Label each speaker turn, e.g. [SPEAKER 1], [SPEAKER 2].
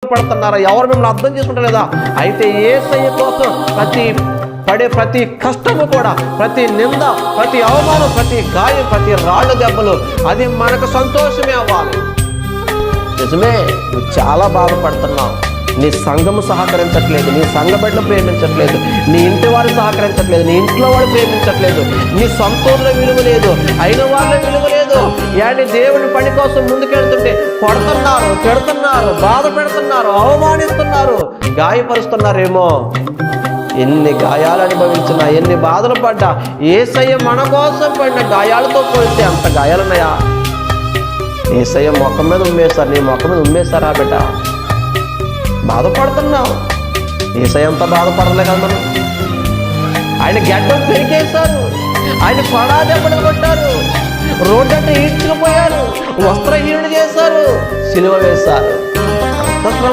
[SPEAKER 1] పడుతున్నారా? ఎవరు మిమ్మల్ని అర్థం చేసుకుంటలేదా? అయితే యేసయ్య కోసం ప్రతి కష్టము కూడా, ప్రతి నింద, ప్రతి అవమానం, ప్రతి గాయం, ప్రతి రాళ్ళు దెబ్బలు అది మనకు సంతోషమే అవ్వాలి. నిజమే, నువ్వు చాలా బాధపడుతున్నావు. నీ సంఘము సహకరించట్లేదు, నీ సంఘ బిడ్డలు ప్రేమించట్లేదు, నీ ఇంటి వారు సహకరించట్లేదు, నీ ఇంట్లో వాడు ప్రేమించట్లేదు, నీ సొంతూరులో విలువ లేదు, అయిన వాళ్ళ విలువ లేదు. yani దేవుని పని కోసం ముందుకెళ్తుంటే కొడుతున్నారు, తిడుతున్నారు, బాధ పెడుతున్నారు, అవమానిస్తున్నారు, గాయపరుస్తున్నారేమో. ఎన్ని గాయాలు అనుభవించినా, ఎన్ని బాధలు పడ్డా, యేసయ్య మన కోసం పడిన గాయాలతో పోలిస్తే అంత గాయాలున్నాయా? యేసయ్య మొక్క మీద ఉమ్మేశారు, నీ మొక్క మీద ఉమ్మేశారా బిడ్డ? బాధపడుతున్నావు. యేసయ్య అంత బాధపడలే కదా మనం. ఆయన గడ్డం పెరికేశారు, ఆయన పడా దెబ్బలు కొట్టారు, రోడ్డు అంటే ఈడ్చుకుపోయారు, వస్త్రహీనుడు చేశారు, సిలువ వేశారు. అంత